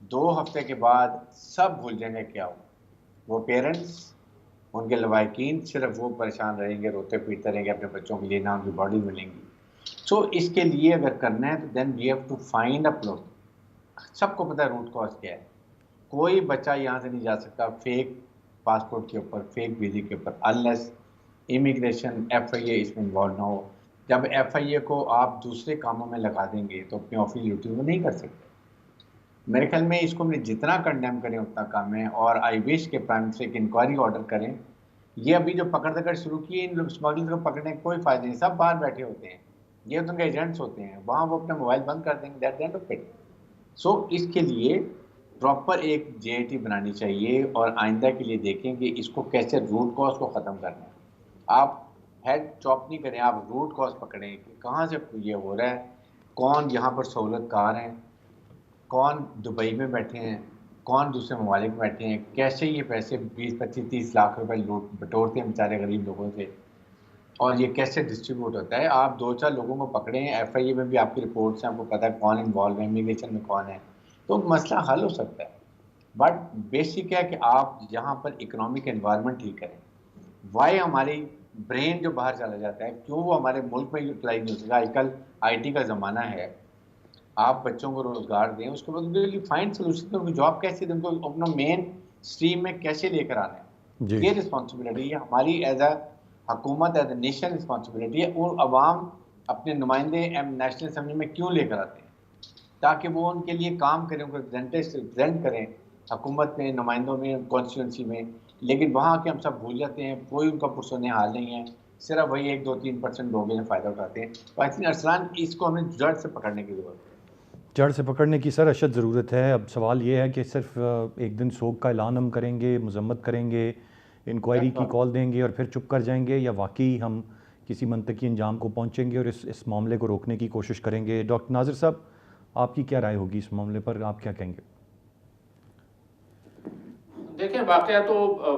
2 ہفتے کے بعد سب بھول جائیں گے کیا ہو. وہ پیرنٹس، ان کے لوائقین صرف وہ پریشان رہیں گے، روتے پیٹتے رہیں گے اپنے بچوں کے لیے، نہ ان کی باڈی ملیں گی. سو اس کے لیے اگر کرنا ہے تو then we have to find a plot. سب کو پتہ ہے روٹ کاز کیا ہے. کوئی بچہ یہاں سے نہیں جا سکتا فیک پاسپورٹ کے اوپر، فیک ویزے کے اوپر، انلیس امیگریشن ایف آئی اے اس میں انوالو نہ ہو. جب ایف آئی اے کو آپ دوسرے کاموں میں لگا دیں گے تو اپنی آفس ڈیوٹی وہ نہیں کر سکتے. میرے خیال میں اس کو ہم نے جتنا کنڈیم کریں اتنا کم ہے. اور آئی وش کے پرائم منسٹر ایک انکوائری آرڈر کریں. یہ ابھی جو پکڑ دکڑ شروع کی ہے، ان اسمگلر کو پکڑنے کا کوئی فائدہ نہیں. سب باہر بیٹھے ہوتے ہیں، یہ تو ان کے ایجنٹس ہوتے ہیں، وہاں وہ اپنے موبائل بند کر دیں گے. That end of it. So اس کے لیے پراپر ایک جے آئی ٹی بنانی چاہیے اور آئندہ کے لیے دیکھیں کہ اس کو کیسے روٹ کاز کو ختم کرنا ہے. آپ ہیڈ چاپ نہیں کریں، آپ روٹ کاز پکڑیں کہ کہاں سے یہ ہو رہا ہے، کون یہاں پر سہولت کار ہیں، کون دبئی میں بیٹھے ہیں، کون دوسرے ممالک میں بیٹھے ہیں، کیسے یہ پیسے 20-25-30 لاکھ روپے بٹورتے ہیں بیچارے غریب لوگوں سے، اور یہ کیسے ڈسٹریبیوٹ ہوتا ہے. آپ 2-4 لوگوں کو پکڑیں، ایف آئی اے میں بھی آپ کی رپورٹس ہیں، آپ کو پتہ ہے کون انوالو ہے، امیگریشن میں کون ہے، تو مسئلہ حل ہو سکتا ہے. بٹ بیسک ہے کہ آپ یہاں پر اکنامک انوائرمنٹ ٹھیک کریں. وائی ہماری برین جو باہر چلا جاتا ہے، کیوں وہ ہمارے ملک میں یوٹیلائز نہیں ہو سکتا. آج کل آئی ٹی کا زمانہ ہے، آپ بچوں کو روزگار دیں، اس کے بعد ان کے لیے فائنڈ سولوشن، ان کو جاب کیسے دیں، ان کو اپنا مین اسٹریم میں کیسے لے کر آنا ہے. جی یہ رسپانسبلٹی ہے ہماری ایز اے حکومت، ایز اے نیشن رسپانسبلٹی ہے. اور عوام اپنے نمائندے نیشنل اسمبلی میں کیوں لے کر آتے ہیں؟ تاکہ وہ ان کے لیے کام کریں، ان کو ریپرزینٹ کریں حکومت میں، نمائندوں میں، کانسٹیٹوئنسی میں. لیکن وہاں کے ہم سب بھول جاتے ہیں، کوئی ان کا پرسن حال نہیں ہے، صرف وہی 1-2-3% لوگ ہیں فائدہ اٹھاتے ہیں. تو آئی تھنک ارسلان اس کو ہمیں جڑ سے پکڑنے کی ضرورت ہے. جڑ سے پکڑنے کی سر اشد ضرورت ہے. اب سوال یہ ہے کہ صرف ایک دن سوگ کا اعلان ہم کریں گے، مذمت کریں گے، انکوائری کی کال دیں گے اور پھر چپ کر جائیں گے، یا واقعی ہم کسی منطقی انجام کو پہنچیں گے اور اس معاملے کو روکنے کی کوشش کریں گے؟ ڈاکٹر ناظر صاحب، آپ کی کیا رائے ہوگی اس معاملے پر؟ آپ کیا کہیں گے؟ دیکھیں، واقعہ تو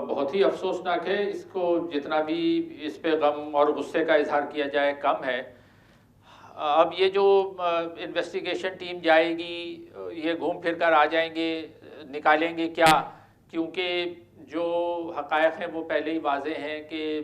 بہت ہی افسوسناک ہے. اس کو جتنا بھی اس پہ غم اور غصے کا اظہار کیا جائے کم ہے. اب یہ جو انویسٹیگیشن ٹیم جائے گی، یہ گھوم پھر کر آ جائیں گے، نکالیں گے کیا؟ کیونکہ جو حقائق ہیں وہ پہلے ہی واضح ہیں کہ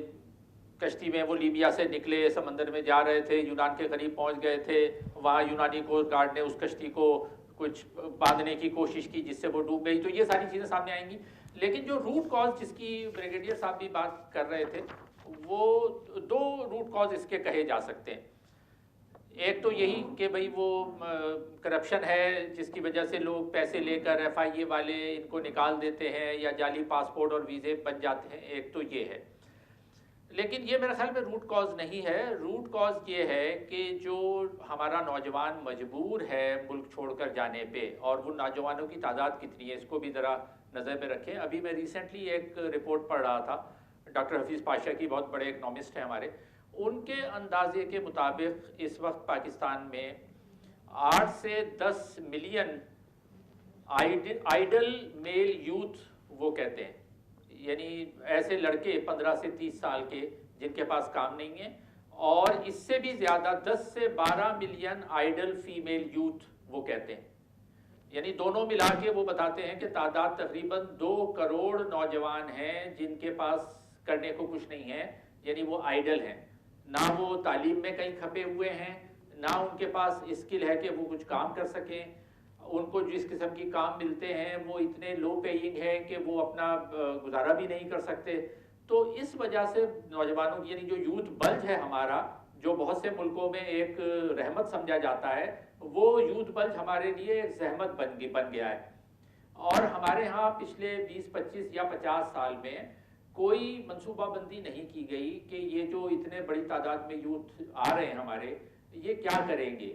کشتی میں وہ لیبیا سے نکلے، سمندر میں جا رہے تھے، یونان کے قریب پہنچ گئے تھے، وہاں یونانی کوسٹ گارڈ نے اس کشتی کو کچھ باندھنے کی کوشش کی جس سے وہ ڈوب گئی. تو یہ ساری چیزیں سامنے آئیں گی. لیکن جو روٹ کاز جس کی بریگیڈیئر صاحب بھی بات کر رہے تھے، وہ 2 روٹ کاز اس کے کہے جا سکتے ہیں. ایک تو یہی کہ بھئی وہ کرپشن ہے جس کی وجہ سے لوگ پیسے لے کر ایف آئی اے والے ان کو نکال دیتے ہیں یا جعلی پاسپورٹ اور ویزے بن جاتے ہیں. ایک تو یہ ہے. لیکن یہ میرے خیال میں روٹ کاز نہیں ہے. روٹ کاز یہ ہے کہ جو ہمارا نوجوان مجبور ہے ملک چھوڑ کر جانے پہ، اور وہ نوجوانوں کی تعداد کتنی ہے اس کو بھی ذرا نظر میں رکھیں. ابھی میں ریسنٹلی ایک رپورٹ پڑھ رہا تھا، ڈاکٹر حفیظ پاشا کی، بہت بڑے اکنامسٹ ہیں ہمارے. ان کے اندازے کے مطابق اس وقت پاکستان میں 8 سے 10 ملین آئیڈل میل یوتھ وہ کہتے ہیں، یعنی ایسے لڑکے 15 سے 30 سال کے جن کے پاس کام نہیں ہے، اور اس سے بھی زیادہ 10 سے 12 ملین آئیڈل فیمیل یوتھ وہ کہتے ہیں. یعنی دونوں ملا کے وہ بتاتے ہیں کہ تعداد تقریباً 2 کروڑ نوجوان ہیں جن کے پاس کرنے کو کچھ نہیں ہے، یعنی وہ آئیڈل ہیں. نہ وہ تعلیم میں کہیں کھپے ہوئے ہیں، نہ ان کے پاس اسکل ہے کہ وہ کچھ کام کر سکیں. ان کو جس قسم کی کام ملتے ہیں وہ اتنے لو پیئنگ ہے کہ وہ اپنا گزارا بھی نہیں کر سکتے. تو اس وجہ سے نوجوانوں کی، یعنی جو یوتھ بلج ہے ہمارا، جو بہت سے ملکوں میں ایک رحمت سمجھا جاتا ہے، وہ یوتھ بلج ہمارے لیے ایک زحمت بن گیا ہے. اور ہمارے ہاں پچھلے 20-25 یا 50 سال میں کوئی منصوبہ بندی نہیں کی گئی کہ یہ جو اتنے بڑی تعداد میں یوتھ آ رہے ہیں ہمارے، یہ کیا کریں گے،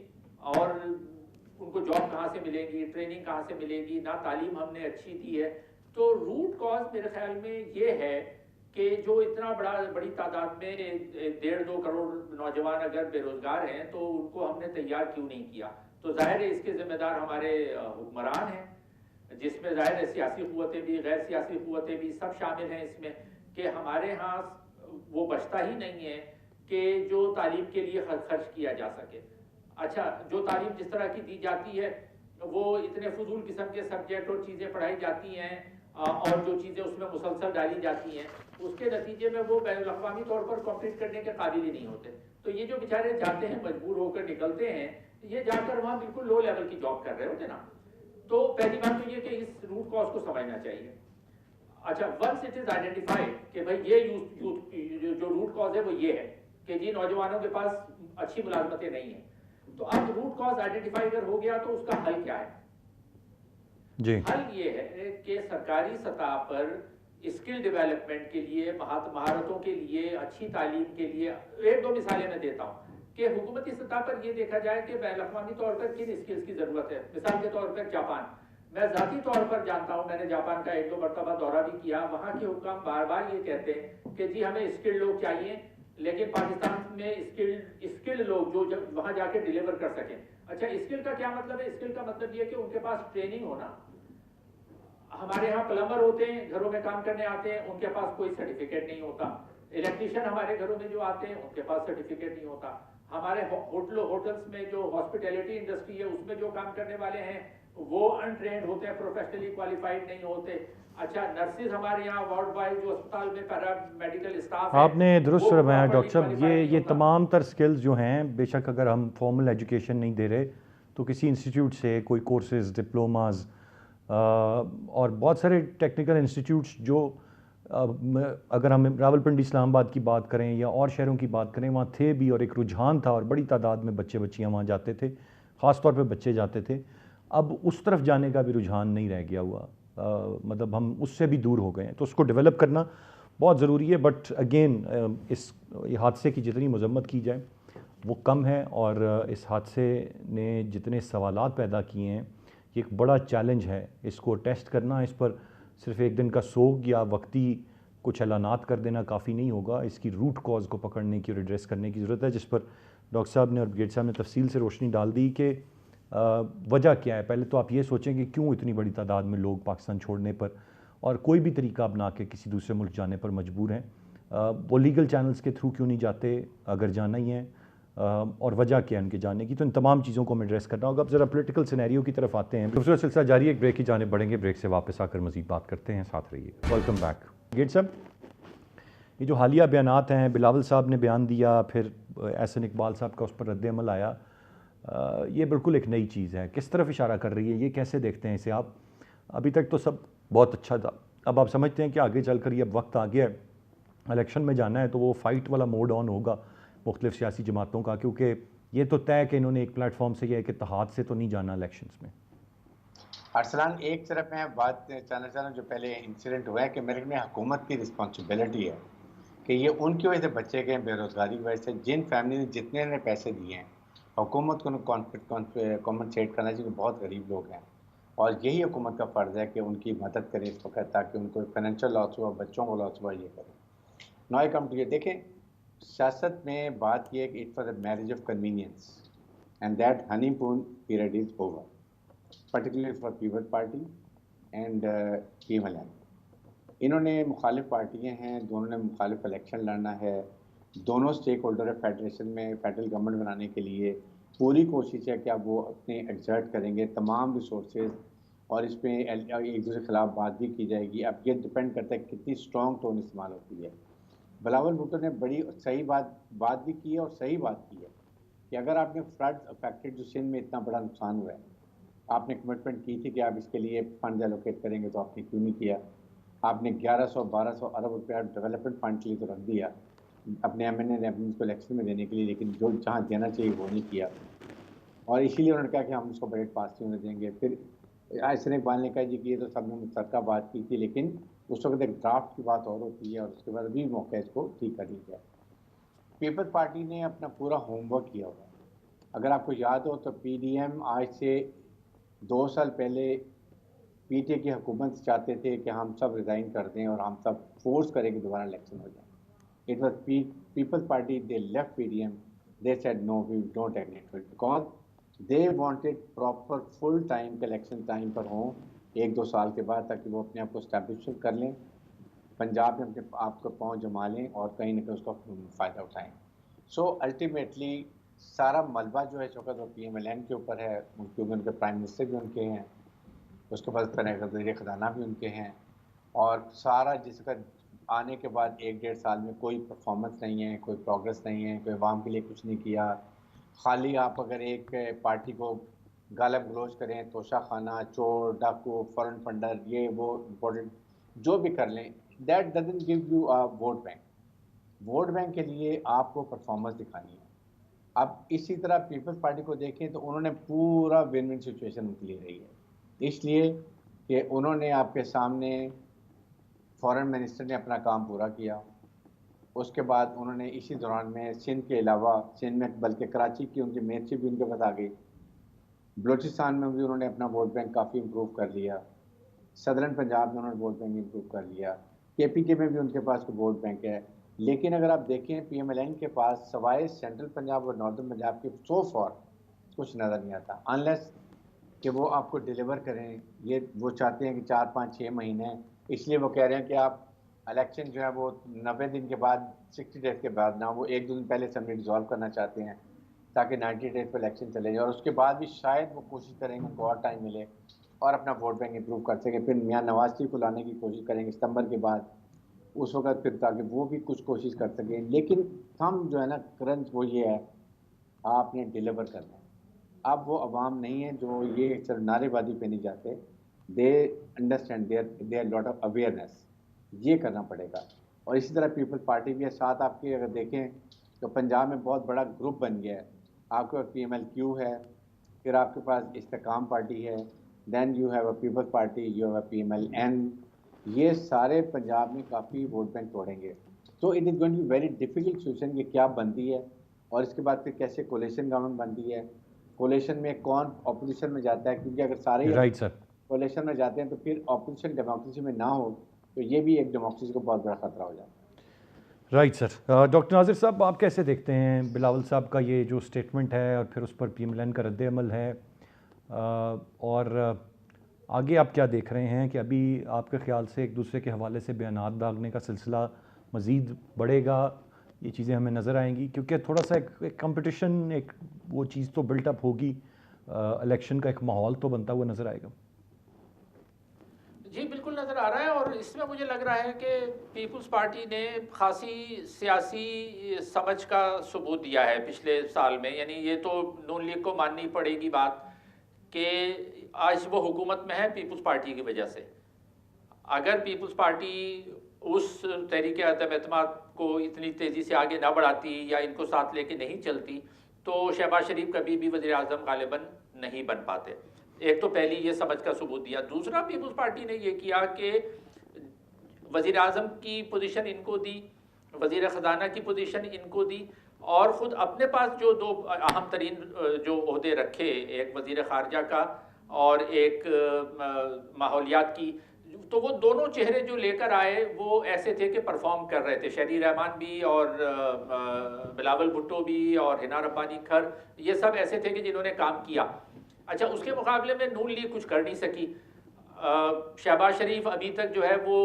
اور ان کو جاب کہاں سے ملے گی، ٹریننگ کہاں سے ملے گی، نہ تعلیم ہم نے اچھی دی ہے. تو روٹ کاز میرے خیال میں یہ ہے کہ جو اتنا بڑی تعداد میں 1.5-2 کروڑ نوجوان اگر بے روزگار ہیں تو ان کو ہم نے تیار کیوں نہیں کیا. تو ظاہر ہے اس کے ذمہ دار ہمارے حکمران ہیں، جس میں ظاہر ہے سیاسی قوتیں بھی، غیر سیاسی قوتیں بھی سب شامل ہیں اس میں، کہ ہمارے ہاں وہ بچتا ہی نہیں ہے کہ جو تعلیم کے لیے خرچ کیا جا سکے. اچھا، جو تعلیم جس طرح کی دی جاتی ہے، وہ اتنے فضول قسم کے سبجیکٹ اور چیزیں پڑھائی جاتی ہیں اور جو چیزیں اس میں مسلسل ڈالی جاتی ہیں، اس کے نتیجے میں وہ بین الاقوامی طور پر کمپیٹ کرنے کے قابل ہی نہیں ہوتے. تو یہ جو بیچارے جاتے ہیں مجبور ہو کر نکلتے ہیں، یہ جا کر وہاں بالکل لو لیول کی جاب کر رہے ہوتے نا. تو پہلی بات تو یہ کہ اس روٹ کاز کو سمجھنا چاہیے. اچھا ونس اٹ از آئیڈینٹیفائڈ کہ بھائی یہ جو روٹ کاز ہے وہ یہ ہے کہ جی نوجوانوں کے پاس اچھی ملازمتیں نہیں ہیں، تو اب روٹ کاز آئیڈینٹیفائی اگر ہو گیا تو اس کا حل کیا ہے؟ جی حل یہ ہے کہ سرکاری سطح پر اسکل ڈیولپمنٹ کے لیے، مہارتوں کے لیے، اچھی تعلیم کے لیے، ایک دو مثالیں میں دیتا ہوں کہ حکومتی سطح پر یہ دیکھا جائے کہ بین الاقوامی طور پر کن اسکلز کی ضرورت ہے. مثال کے طور پر جاپان، میں ذاتی طور پر جانتا ہوں، میں نے جاپان کا ایک دو مرتبہ دورہ بھی کیا. وہاں کے حکام بار بار یہ کہتے ہیں کہ جی ہمیں اسکلڈ لوگ چاہیے، لیکن پاکستان میں اسکلڈ لوگ جو وہاں جا کے ڈیلیور کر سکیں. اچھا اسکل کا کیا مطلب ہے؟ اسکل کا مطلب یہ کہ ان کے پاس ٹریننگ ہونا. ہمارے ہاں پلمبر ہوتے ہیں، گھروں میں کام کرنے آتے ہیں، ان کے پاس کوئی سرٹیفکیٹ نہیں ہوتا. الیکٹریشین ہمارے گھروں میں جو آتے ہیں ان کے پاس سرٹیفکیٹ نہیں ہوتا. ہمارے ہوٹلز میں جو ہاسپٹیلٹی انڈسٹری ہے اس میں جو کام کرنے والے ہیں وہ انٹرینڈ ہوتے ہیں، پروفیشنلی کوالیفائڈ نہیں ہوتے. اچھا نرسز ہمارے یہاں وارڈ وائز جو اسپتال میں پیرا میڈیکل اسٹاف ہے، آپ نے درست وہ فرمایا properly ڈاکٹر صاحب. qualified یہ نہیں یہ ہوتا. تمام تر سکلز جو ہیں، بے شک اگر ہم فارمل ایجوکیشن نہیں دے رہے تو کسی انسٹیٹیوٹ سے کوئی کورسز، ڈپلوماز اور بہت سارے ٹیکنیکل انسٹیٹیوٹس جو اگر ہم راولپنڈی اسلام آباد کی بات کریں یا اور شہروں کی بات کریں، وہاں تھے بھی اور ایک رجحان تھا اور بڑی تعداد میں بچے بچیاں وہاں جاتے تھے، خاص طور پہ بچے جاتے تھے. اب اس طرف جانے کا بھی رجحان نہیں رہ گیا ہوا، مطلب ہم اس سے بھی دور ہو گئے ہیں. تو اس کو ڈیولپ کرنا بہت ضروری ہے. بٹ اگین یہ حادثے کی جتنی مذمت کی جائے وہ کم ہے، اور اس حادثے نے جتنے سوالات پیدا کیے ہیں یہ ایک بڑا چیلنج ہے. اس کو ٹیسٹ کرنا، اس پر صرف ایک دن کا سوگ یا وقتی کچھ اعلانات کر دینا کافی نہیں ہوگا. اس کی روٹ کاز کو پکڑنے کی اور ایڈریس کرنے کی ضرورت ہے، جس پر ڈاکٹر صاحب نے اور بریگیڈ صاحب نے تفصیل سے روشنی ڈال دی کہ وجہ کیا ہے. پہلے تو آپ یہ سوچیں کہ کیوں اتنی بڑی تعداد میں لوگ پاکستان چھوڑنے پر اور کوئی بھی طریقہ اپنا کے کسی دوسرے ملک جانے پر مجبور ہیں. وہ لیگل چینلز کے تھرو کیوں نہیں جاتے اگر جانا ہی ہے، اور وجہ کیا ہے ان کے جانے کی. تو ان تمام چیزوں کو ہمیں ایڈریس کرنا ہوگا. اب ذرا پولیٹیکل سینیریو کی طرف آتے ہیں. دوسرا سلسلہ جاری ہے، ایک بریک کی جانب بڑھیں گے. بریک سے واپس آ کر مزید بات کرتے ہیں، ساتھ رہیے. Welcome back. گیٹ صاحب، یہ جو حالیہ بیانات ہیں، بلاول صاحب نے بیان دیا، پھر احسن اقبال صاحب کا اس پر رد عمل آیا، یہ بالکل ایک نئی چیز ہے. کس طرف اشارہ کر رہی ہے؟ یہ کیسے دیکھتے ہیں اسے آپ؟ ابھی تک تو سب بہت اچھا تھا، اب آپ سمجھتے ہیں کہ آگے چل کر یہ اب وقت آ گیا ہے، الیکشن میں جانا ہے تو وہ فائٹ والا موڈ آن ہوگا مختلف سیاسی جماعتوں کا، کیونکہ یہ تو طے کہ انہوں نے ایک پلیٹ فارم سے یہ ہے کہ اتحاد سے تو نہیں جانا الیکشنز میں. ارسلان، ایک طرف میں بات چاہنا چاہ رہا ہوں، جو پہلے انسیڈنٹ ہوا ہے کہ میرے میں حکومت کی رسپانسبلٹی ہے کہ یہ ان کی وجہ سے بچے گئے بے روزگاری کی وجہ سے. جن فیملی نے جتنے نے پیسے دیے ہیں حکومت کو کمپنسیٹ کرنا چاہیے، بہت غریب لوگ ہیں، اور یہی حکومت کا فرض ہے کہ ان کی مدد کرے اس وقت تاکہ ان کو فائنینشیل لاس ہوا، بچوں کو لاس ہوا، یہ کرے. نو کم ٹو یہ دیکھیں، سیاست میں بات یہ ہے کہ it was a marriage of convenience and that honeymoon period is over, particularly for people party and PML M. انہوں نے مخالف پارٹیاں ہیں، دونوں نے مخالف الیکشن لڑنا ہے، دونوں اسٹیک ہولڈر ہے فیڈریشن میں فیڈرل گورنمنٹ بنانے کے لیے. پوری کوشش ہے کہ اب وہ اپنے ایگزرٹ کریں گے تمام ریسورسز، اور اس میں ایک دوسرے کے خلاف بات بھی کی جائے گی. اب یہ ڈپینڈ کرتا ہے کتنی اسٹرانگ ٹون استعمال ہوتی ہے. بلاول بھٹو نے بڑی صحیح بات بھی کی ہے، اور صحیح بات کی ہے کہ اگر آپ نے فلڈ افیکٹڈ جو سندھ میں اتنا بڑا نقصان ہوا ہے، آپ نے کمٹمنٹ کی تھی کہ آپ اس کے لیے فنڈ ایلوکیٹ کریں گے، تو آپ نے کیوں نہیں کیا؟ آپ نے 1100-1200 ارب روپیہ ڈیولپمنٹ فنڈ کے لیے تو رکھ دیا اپنے ایم این اے نے اپنے کو الیکشن میں دینے کے لیے، لیکن جو جہاں دینا چاہیے وہ نہیں کیا. اور اسی لیے انہوں نے کہا کہ ہم اس کو بجٹ پاس نہیں ہونے دیں گے. پھر احسن اقبال نے کہا جی کہ یہ تو سب نے مشترکہ بات کی تھی، لیکن اس وقت ایک ڈرافٹ کی بات اور ہوتی ہے، اور اس کے بعد ابھی موقع اس کو ٹھیک کر لیا جائے. پیپل پارٹی نے اپنا پورا ہوم ورک کیا ہوا ہے. اگر آپ کو یاد ہو تو پی ڈی ایم آج سے 2 سال پہلے پی ٹی اے کی حکومت چاہتے تھے کہ ہم سب ریزائن کر دیں اور ہم سب فورس کریں کہ دوبارہ الیکشن ہو جائے. It was people party, they left P D M, they said no we don't agree to it because they wanted proper full time کے الیکشن ٹائم پر ہوں 1-2 سال کے بعد، تاکہ وہ اپنے آپ کو اسٹیبلش کر لیں، پنجاب میں اپنے آپ کو پاؤں جما لیں اور کہیں نہ کہیں اس کا فائدہ اٹھائیں. سو الٹیمیٹلی سارا ملبہ جو ہے اس وقت وہ PMLN کے اوپر ہے، کیونکہ ان کے پرائم منسٹر بھی ان کے ہیں، اس کے بعد وزیر خزانہ بھی ان کے ہیں، اور سارا جس کا آنے کے بعد 1-1.5 سال میں کوئی پرفارمنس نہیں ہے، کوئی پروگرس نہیں ہے، کوئی عوام کے لیے کچھ نہیں کیا. خالی آپ اگر ایک پارٹی کو گالب گلوچ کریں، توشہ خانہ، چور، ڈاکو، فورن فنڈر، یہ وہ امپورٹنٹ جو بھی کر لیں، that doesn't give you vote bank. Vote bank کے لیے آپ کو پرفارمنس دکھانی ہے. اب اسی طرح پیپلز پارٹی کو دیکھیں تو انہوں نے پورا ون ون سچویشن ان کے لیے رہی ہے، اس لیے کہ انہوں نے آپ کے سامنے فورن منسٹر نے اپنا کام پورا کیا. اس کے بعد انہوں نے اسی دوران میں سندھ کے علاوہ، سندھ میں بلکہ کراچی کی ان کی میئرشپ بھی ان کے پاس آ گئی، بلوچستان میں بھی انہوں نے اپنا ووٹ بینک کافی امپروو کر لیا، سدرن پنجاب میں انہوں نے ووٹ بینک امپروو کر لیا، KPK میں بھی ان کے پاس کوئی ووٹ بینک ہے. لیکن اگر آپ دیکھیں PMLN کے پاس سوائے سینٹرل پنجاب اور ناردرن پنجاب کے سو فار کچھ نظر نہیں آتا، انلیس کہ وہ آپ کو ڈیلیور کریں. یہ وہ چاہتے ہیں کہ 4-5-6 مہینے، اس لیے وہ کہہ رہے ہیں کہ آپ الیکشن جو ہے وہ 90 دن کے بعد، 60 ڈیز کے بعد نہ، وہ 1-2 دن پہلے اسمبلی ڈیزالو کرنا چاہتے ہیں تاکہ 90 ڈیز پہ الیکشن چلے جائے، اور اس کے بعد بھی شاید وہ کوشش کریں گے ان کو اور ٹائم ملے اور اپنا ووٹ بینک امپروو کر سکیں. پھر میاں نواز شریف کو لانے کی کوشش کریں گے ستمبر کے بعد، اس وقت پھر تاکہ وہ بھی کچھ کوشش کر سکیں. لیکن ہم جو ہے نا کرنٹ وہ یہ ہے، آپ نے ڈیلیور کرنا ہے. اب وہ عوام نہیں ہے جو یہ صرف نعرے بازی پہ نہیں جاتے، they understand there lot of awareness, یہ کرنا پڑے گا. اور اسی طرح پیپلز پارٹی بھی ہے ساتھ. آپ کی اگر دیکھیں تو پنجاب میں بہت بڑا گروپ بن گیا ہے. آپ کے پاس PMLQ ہے، پھر آپ کے پاس استحکام پارٹی ہے، then you have a peoples party, you have a PMLN. یہ سارے پنجاب میں کافی ووٹ بینک توڑیں گے. تو it is going to be very difficult situation کہ کیا بنتی ہے، اور اس کے بعد پھر کیسے کولیشن گورنمنٹ بنتی ہے، کولیشن میں کون اپوزیشن میں جاتا ہے، کیونکہ اگر سارے رائٹ سر. کولیشن میں جاتے ہیں تو پھر اپوزیشن ڈیموکریسی میں نہ ہو تو یہ بھی ایک ڈیموکریسی کو بہت بڑا خطرہ ہو جاتا ہے. Right sir. ڈاکٹر ناظر صاحب، آپ کیسے دیکھتے ہیں بلاول صاحب کا یہ جو اسٹیٹمنٹ ہے اور پھر اس پر PMLN کا رد عمل ہے، اور آگے آپ کیا دیکھ رہے ہیں کہ ابھی آپ کے خیال سے ایک دوسرے کے حوالے سے بیانات داغنے کا سلسلہ مزید بڑھے گا، یہ چیزیں ہمیں نظر آئیں گی؟ کیونکہ تھوڑا سا ایک کمپٹیشن، ایک وہ چیز تو بلٹ اپ ہوگی، الیکشن کا ایک ماحول تو بنتا ہوا نظر آئے گا. جی بالکل نظر آ رہا ہے، اور اس میں مجھے لگ رہا ہے کہ پیپلز پارٹی نے خاصی سیاسی سمجھ کا ثبوت دیا ہے پچھلے سال میں. یعنی یہ تو نون لیگ کو ماننی پڑے گی بات کہ آج وہ حکومت میں ہے پیپلز پارٹی کی وجہ سے. اگر پیپلز پارٹی اس تحریک عدم اعتماد کو اتنی تیزی سے آگے نہ بڑھاتی یا ان کو ساتھ لے کے نہیں چلتی تو شہباز شریف کبھی بھی وزیر اعظم غالباً نہیں بن پاتے. ایک تو پہلی یہ سمجھ کا ثبوت دیا. دوسرا، پیپلز پارٹی نے یہ کیا کہ وزیر اعظم کی پوزیشن ان کو دی، وزیر خزانہ کی پوزیشن ان کو دی، اور خود اپنے پاس جو دو اہم ترین جو عہدے رکھے، ایک وزیر خارجہ کا اور ایک ماحولیات کی، تو وہ دونوں چہرے جو لے کر آئے وہ ایسے تھے کہ پرفارم کر رہے تھے. شہری رحمان بھی اور بلاول بھٹو بھی اور حنا ربانی کھر، یہ سب ایسے تھے کہ جنہوں نے کام کیا. اچھا، اس کے مقابلے میں نون لیگ کچھ کر نہیں سکی. شہباز شریف ابھی تک جو ہے وہ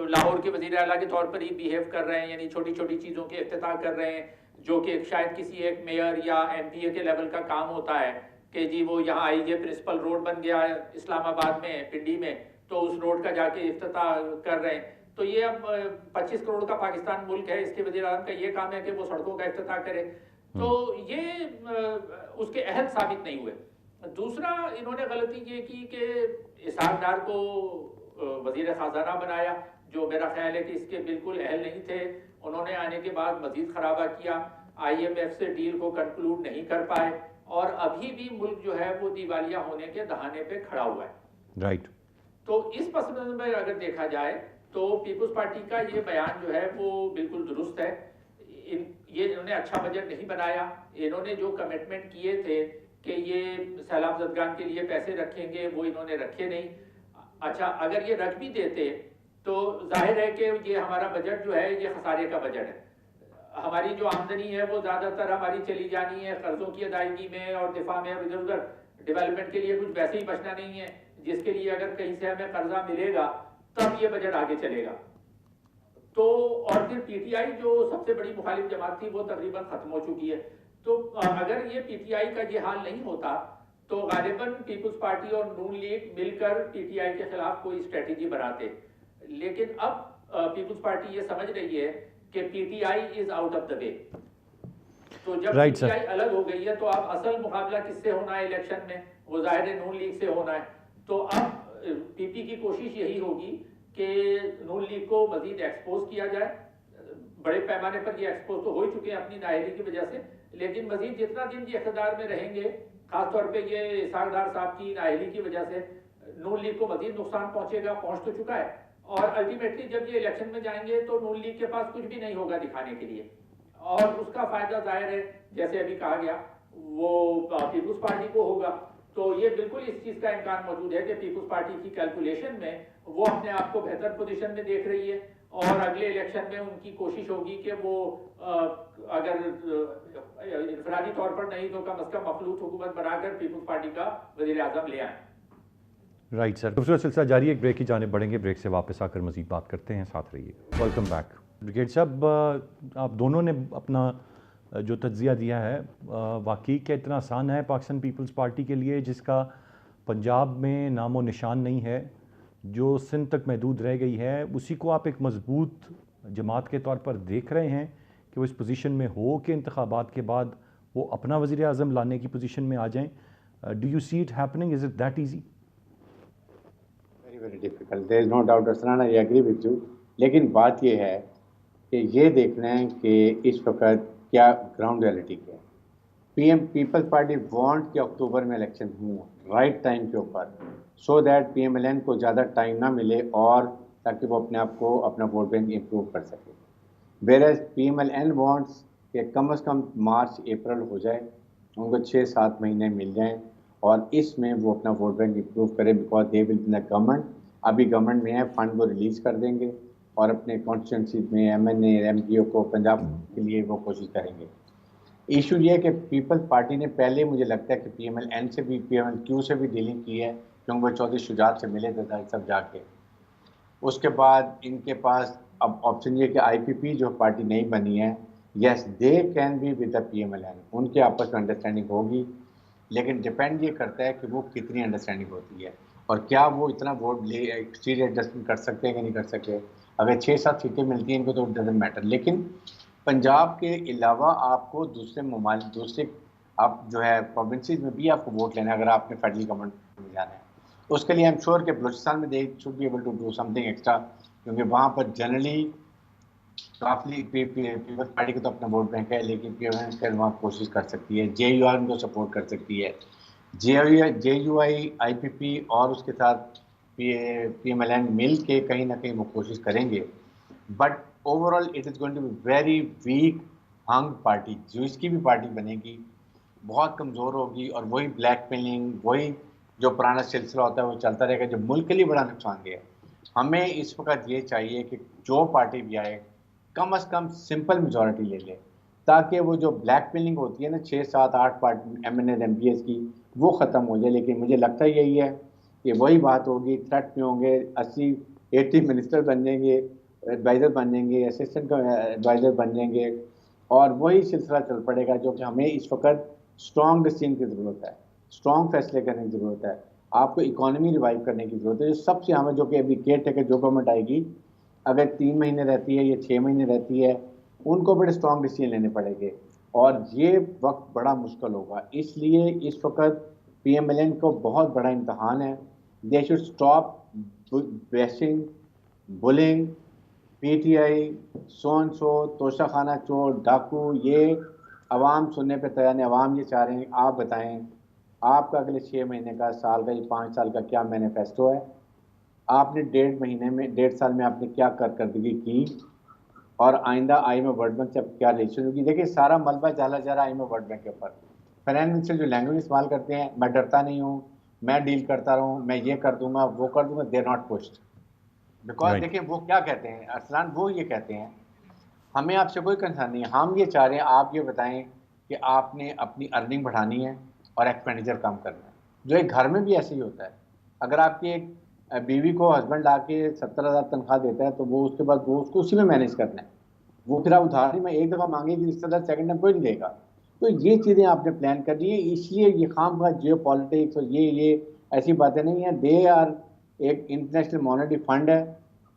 لاہور کے وزیر اعلیٰ کے طور پر ہی بیہیو کر رہے ہیں، یعنی چھوٹی چھوٹی چیزوں کے افتتاح کر رہے ہیں جو کہ شاید کسی ایک میئر یا MPA کے لیول کا کام ہوتا ہے کہ جی وہ یہاں IJ پرنسپل روڈ بن گیا ہے اسلام آباد میں، پنڈی میں، تو اس روڈ کا جا کے افتتاح کر رہے ہیں. تو یہ اب 25 کروڑ کا پاکستان ملک ہے، اس کے وزیر اعظم کا یہ کام ہے کہ وہ سڑکوں کا افتتاح کرے. تو یہ اس کے اہل ثابت نہیں ہوئے. دوسرا، انہوں نے غلطی یہ کی کہ اسحاق ڈار کو وزیر خزانہ بنایا، جو میرا خیال ہے کہ اس کے بالکل اہل نہیں تھے. انہوں نے آنے کے بعد مزید خرابہ کیا، IMF سے ڈیل کو کنکلوڈ نہیں کر پائے، اور ابھی بھی ملک جو ہے وہ دیوالیہ ہونے کے دہانے پہ کھڑا ہوا ہے. رائٹ. تو اس پس منظر میں اگر دیکھا جائے تو پیپلز پارٹی کا یہ بیان جو ہے وہ بالکل درست ہے. یہ انہوں نے اچھا بجٹ نہیں بنایا. انہوں نے جو کمٹمنٹ کیے تھے کہ یہ سیلاب زدگان کے لیے پیسے رکھیں گے، وہ انہوں نے رکھے نہیں. اچھا، اگر یہ رکھ بھی دیتے تو ظاہر ہے کہ یہ ہمارا بجٹ جو ہے یہ خسارے کا بجٹ ہے. ہماری جو آمدنی ہے وہ زیادہ تر ہماری چلی جانی ہے قرضوں کی ادائیگی میں اور دفاع میں، اور ادھر ادھر ڈیولپمنٹ کے لیے کچھ ویسے ہی بچنا نہیں ہے، جس کے لیے اگر کہیں سے ہمیں قرضہ ملے گا تب یہ بجٹ آگے چلے گا. تو اور پھر PTI جو سب سے بڑی مخالف جماعت تھی وہ تقریباً ختم ہو چکی ہے. تو اگر یہ پی ٹی آئی کا یہ حال نہیں ہوتا تو غالباً پیپلز پارٹی اور نون لیگ مل کر پی ٹی آئی کے خلاف کوئی اسٹریٹجی بناتے. لیکن اب پیپلز پارٹی یہ سمجھ رہی ہے کہ P T I is out of the way. تو جب پی ٹی آئی الگ ہو گئی ہے تو اب اصل مقابلہ کس سے ہونا ہے الیکشن میں؟ وہ ظاہر نون لیگ سے ہونا ہے. تو اب پی پی کی کوشش یہی ہوگی کہ نون لیگ کو مزید ایکسپوز کیا جائے. بڑے پیمانے پر یہ ایکسپوز تو ہو ہی چکے ہیں اپنی نااہلی کی وجہ سے, لیکن مزید جتنا دن یہ اقتدار میں رہیں گے, خاص طور پہ یہ اسحاق ڈار صاحب کی نااہلی کی وجہ سے نون لیگ کو مزید نقصان پہنچے گا, پہنچ تو چکا ہے. اور الٹیمیٹلی جب یہ الیکشن میں جائیں گے تو نون لیگ کے پاس کچھ بھی نہیں ہوگا دکھانے کے لیے, اور اس کا فائدہ ظاہر ہے جیسے ابھی کہا گیا وہ پیپلز پارٹی کو ہوگا. تو یہ بالکل اس چیز کا امکان موجود ہے کہ پیپلز پارٹی کی کیلکولیشن میں وہ اپنے آپ کو بہتر پوزیشن میں دیکھ رہی ہے, اور اگلے الیکشن میں ان کی کوشش ہوگی کہ وہ اگر انفرادی طور پر نہیں تو کم از کم مخلوط حکومت بنا کر پیپلز پارٹی کا وزیر اعظم لے آئیں. رائٹ سر, دوسرا سلسلہ جاری ہے, ایک بریک کی جانب بڑھیں گے, بریک سے واپس آ کر مزید بات کرتے ہیں, ساتھ رہیے. Welcome back. بریگیڈ صاحب, آپ دونوں نے اپنا جو تجزیہ دیا ہے, واقعی کہ اتنا آسان ہے پاکستان پیپلز پارٹی کے لیے جس کا پنجاب میں نام و نشان نہیں ہے, جو سندھ تک محدود رہ گئی ہے, اسی کو آپ ایک مضبوط جماعت کے طور پر دیکھ رہے ہیں کہ وہ اس پوزیشن میں ہو کہ انتخابات کے بعد وہ اپنا وزیر اعظم لانے کی پوزیشن میں آ جائیں؟ Do you see it happening, is it that easy? Very difficult, there is no doubt Arslan, I agree with you. لیکن بات یہ ہے کہ یہ دیکھنا ہے کہ اس وقت کیا گراؤنڈ ریئلٹی کیا ہے. پیپلز پارٹی وانٹ کہ اکتوبر میں الیکشن ہوں رائٹ ٹائم کے اوپر, so that P M L N کو زیادہ ٹائم نہ ملے اور تاکہ وہ اپنے آپ کو اپنا ووٹ بینک امپروو کر سکے. Whereas P M L N wants کہ کم از کم مارچ اپریل ہو جائے, ان کو 6-7 مہینے مل جائیں اور اس میں وہ اپنا ووٹ بینک امپروو کرے, because they will be government. ابھی گورنمنٹ میں ہے, فنڈ وہ ریلیز کر دیں گے اور اپنے کانسٹیٹوئنسی میں M N A M P O کو پنجاب کے لیے وہ کوشش کریں گے. ایشو یہ ہے کہ پیپلز پارٹی نے پہلے مجھے لگتا ہے کہ پی ایم ایل این سے بھی پی ایم ایل کیو سے بھی ڈیلنگ کی ہے, کیونکہ وہ چودھری شجاعت سے ملے تھے سب جا کے. اس کے بعد ان کے پاس اب آپشن یہ کہ آئی پی پی جو پارٹی نہیں بنی ہے, yes they can be with the P M L N, ان کے آپس میں انڈرسٹینڈنگ ہوگی, لیکن ڈپینڈ یہ کرتا ہے کہ وہ کتنی انڈرسٹینڈنگ ہوتی ہے اور کیا وہ اتنا ووٹ لے سیٹ ایڈجسٹمنٹ کر سکتے ہیں کہ نہیں کر سکتے. اگر 6-7 سیٹیں ملتی ہیں ان کو تو ڈزنٹ میٹر, لیکن پنجاب کے علاوہ آپ کو دوسرے ممالک, دوسرے آپ جو ہے پروونسز میں بھی آپ کو ووٹ لینا ہے اگر آپ نے فیڈرل گورنمنٹ میں جانا ہے. اس کے لیے ایم شور کہ بلوچستان میں they should be able to do something extra, کیونکہ وہاں پر جنرلی کافی پیپلز پارٹی کا تو اپنا ووٹ بینک ہے, لیکن پی ایم ایل وہاں کوشش کر سکتی ہے, جے یو آئی ان کو سپورٹ کر سکتی ہے, جے یو آئی آئی پی پی اور اس کے ساتھ پی ایم ایل این مل کے کہیں نہ کہیں وہ کوشش کریں گے. But overall it is going to be very weak hung party. جو اس کی بھی پارٹی بنے گی بہت کمزور ہوگی, اور وہی بلیک میلنگ, وہی جو پرانا سلسلہ ہوتا ہے وہ چلتا رہے گا, جو ملک کے لیے بڑا نقصان دہ ہے. ہمیں اس وقت یہ چاہیے کہ جو پارٹی بھی آئے کم از کم سمپل میجورٹی لے لے, تاکہ وہ جو بلیک میلنگ ہوتی ہے نا 6-7-8 M N A M P S کی, وہ ختم ہو جائے. لیکن مجھے لگتا یہی ہے کہ وہی بات ہوگی, تھریٹ میں ہوں گے, 80-80 منسٹر بن جائیں گے, ایڈوائزر بن جائیں گے, اسسٹنٹ ایڈوائزر بن جائیں گے, اور وہی سلسلہ چل پڑے گا, جو کہ ہمیں اس وقت اسٹرانگ ڈیسیژن کی ضرورت ہے, اسٹرانگ فیصلے کرنے کی ضرورت ہے. آپ کو اکانومی ریوائیو کرنے کی ضرورت ہے, جو سب سے ہمیں, جو کہ ابھی کیئر ٹیکر جو گورنمنٹ آئے گی اگر 3 مہینے رہتی ہے یا 6 مہینے رہتی ہے, ان کو بڑے اسٹرانگ ڈیسیژن لینے پڑیں گے, اور یہ وقت بڑا مشکل ہوگا. اس لیے اس وقت پی ایم ایل این کو بہت بڑا امتحان ہے. They should stop bashing, bullying, P T I, so توشہ خانہ چور, ڈاکو. یہ عوام سننے پہ تیار نہیں, عوام یہ چاہ رہے ہیں. آپ بتائیں آپ کا اگلے 6 مہینے کا, سال کا, 5 سال کا کیا مینیفیسٹو ہے؟ آپ نے 1.5 سال میں آپ نے کیا کارکردگی کی, اور آئندہ I M F world bank سے کیا ریلیشن ہوگی؟ دیکھیں سارا ملبہ چلا جا رہا ہے I M F world bank کے اوپر. فائنانس منسٹر جو لینگویج استعمال کرتے ہیں, میں ڈرتا نہیں ہوں, میں ڈیل کرتا رہوں, میں یہ کر دوں گا, وہ کر دوں گا, they are not pushed. Because دیکھیں وہ کیا کہتے ہیں ارسلان, وہ یہ کہتے ہیں ہمیں آپ سے کوئی کنسرن نہیں, ہم یہ چاہ رہے ہیں آپ یہ بتائیں کہ آپ نے اپنی ارننگ بڑھانی ہے اور ایکسپینڈیچر کم کرنا ہے. جو ایک گھر میں بھی ایسے ہی ہوتا ہے, اگر آپ کی ایک بیوی کو ہسبینڈ لا کے 70,000 تنخواہ دیتا ہے تو وہ اس کے بعد وہ اس کو اسی میں مینیج کرنا ہے. وہ پھر آپ ادھار نہیں, میں ایک دفعہ مانگے گی رشتے دار, سیکنڈ ٹائم کوئی نہیں دے گا. تو یہ چیزیں آپ نے پلان کر لی ہے. اس لیے یہ خام کا جیو پالیٹکس اور یہ ایسی باتیں نہیں ہیں. دے آر ایک انٹرنیشنل مانیٹری فنڈ ہے,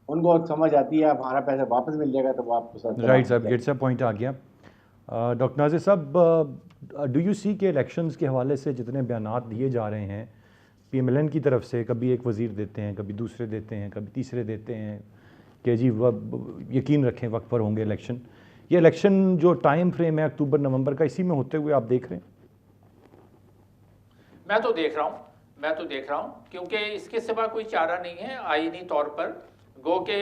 ان کو سمجھ آتی ہے ہمارا پیسہ واپس مل جائے گا تو وہ آپ کو ساتھ. رائٹ صاحب, گیٹ صاحب پوائنٹ آ گیا. ڈاکٹر ناظر صاحب, ڈو یو سی کہ الیکشنز کے حوالے سے جتنے بیانات دیے جا رہے ہیں پی ایم ایل این کی طرف سے, کبھی ایک وزیر دیتے ہیں, کبھی دوسرے دیتے ہیں, کبھی تیسرے دیتے ہیں کہ جی یقین رکھیں وقت پر ہوں گے الیکشن, یہ الیکشن جو ٹائم فریم ہے اکتوبر نومبر کا, اسی میں ہوتے ہوئے آپ دیکھ رہے ہیں؟ میں تو دیکھ رہا ہوں کیونکہ اس کے سوا کوئی چارہ نہیں ہے آئینی طور پر. گو کہ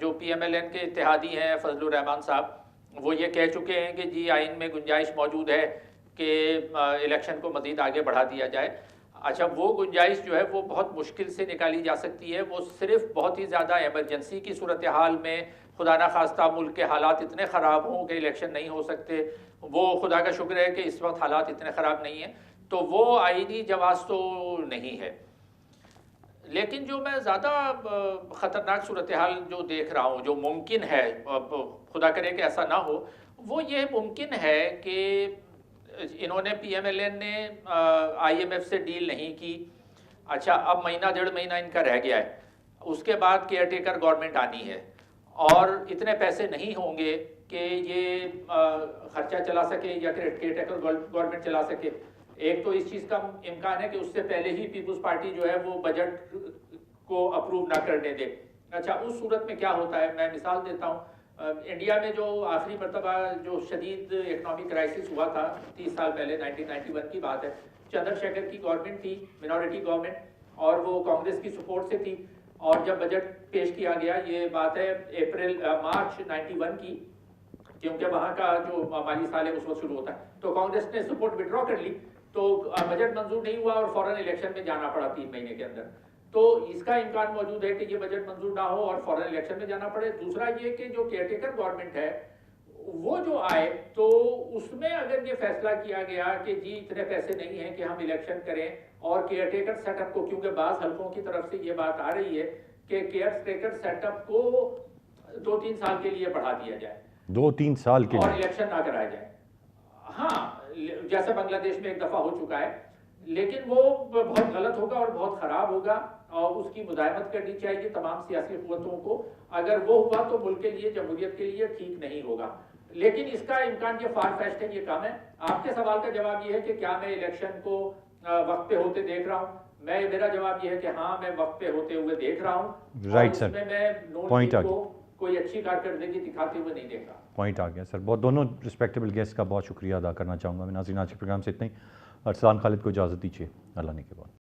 جو پی ایم ایل این کے اتحادی ہیں فضل الرحمان صاحب, وہ یہ کہہ چکے ہیں کہ جی آئین میں گنجائش موجود ہے کہ الیکشن کو مزید آگے بڑھا دیا جائے. اچھا, وہ گنجائش جو ہے وہ بہت مشکل سے نکالی جا سکتی ہے. وہ صرف بہت ہی زیادہ ایمرجنسی کی صورتحال میں, خدا نہ خواستہ ملک کے حالات اتنے خراب ہوں کہ الیکشن نہیں ہو سکتے. وہ خدا کا شکر ہے کہ اس وقت حالات اتنے خراب نہیں ہیں, تو وہ آئینی جواز تو نہیں ہے. لیکن جو میں زیادہ خطرناک صورتحال جو دیکھ رہا ہوں, جو ممکن ہے, خدا کرے کہ ایسا نہ ہو, وہ یہ ممکن ہے کہ انہوں نے پی ایم ایل این نے آئی ایم ایف سے ڈیل نہیں کی. اچھا, اب مہینہ ڈیڑھ مہینہ ان کا رہ گیا ہے, اس کے بعد کیئر ٹیکر گورنمنٹ آنی ہے اور اتنے پیسے نہیں ہوں گے کہ یہ خرچہ چلا سکے یا کیئر ٹیکر گورنمنٹ چلا سکے. ایک تو اس چیز کا امکان ہے کہ اس سے پہلے ہی پیپلز پارٹی جو ہے وہ بجٹ کو اپروو نہ کرنے دے. اچھا, اس صورت میں کیا ہوتا ہے, میں مثال دیتا ہوں. انڈیا میں جو آخری مرتبہ جو شدید اکنامک کرائسس ہوا تھا 30 سال پہلے, 1991 کی بات ہے, چندر شیکھر کی گورنمنٹ تھی, منورٹی گورنمنٹ, اور وہ کانگریس کی سپورٹ سے تھی. اور جب بجٹ پیش کیا گیا, یہ بات ہے مارچ 91 کی, کیونکہ وہاں کا جو مالی سال ہے اس وقت شروع ہوتا ہے, تو کانگریس نے سپورٹ وڈرا کر لی, تو بجٹ منظور نہیں ہوا اور فوراً الیکشن میں جانا پڑا 3 مہینے کے اندر. تو اس کا امکان موجود ہے کہ یہ بجٹ منظور نہ ہو اور فوراً الیکشن میں جانا پڑے. دوسرا یہ کہ جو کیئر ٹیکر گورنمنٹ ہے وہ جو آئے, تو اس میں اگر یہ فیصلہ کیا گیا کہ جی اتنے پیسے نہیں ہیں کہ ہم الیکشن کریں, اور کیئر ٹیکر سیٹ اپ کو, کیونکہ بعض حلقوں کی طرف سے یہ بات آ رہی ہے کہ کیئر ٹیکر سیٹ اپ کو 2-3 سال کے لیے بڑھا دیا جائے, 2-3 سال کے اور لیے, الیکشن نہ کرایا جائے. ہاں, جیسے بنگلہ دیش میں ایک دفعہ ہو چکا ہے, لیکن وہ بہت غلط ہوگا اور بہت خراب ہوگا, اور اس کی مداحمت کرنی چاہیے تمام سیاسی قوتوں کو. اگر وہ ہوا تو ملک کے لیے, جمہوریت کے لیے ٹھیک نہیں ہوگا. لیکن اس کا امکان یہ فار فیچڈ ہے, یہ کام ہے. آپ کے سوال کا جواب یہ ہے کہ کیا میں الیکشن کو وقت پہ ہوتے دیکھ رہا ہوں, میرا جواب یہ ہے کہ ہاں میں وقت پہ ہوتے ہوئے دیکھ رہا ہوں. رائٹ سر, اس میں میں نون لیگ کو کوئی اچھی کارکردگی دکھاتے ہوئے نہیں دیکھ رہا. پوائنٹ آ گیا سر. بہت دونوں رسپیکٹیبل گیسٹ کا بہت شکریہ ادا کرنا چاہوں گا میں. ناظرین, آج کے پروگرام سے اتنا ہی. ارسلان خالد کو اجازت دیجیے, اللہ نے کے بعد.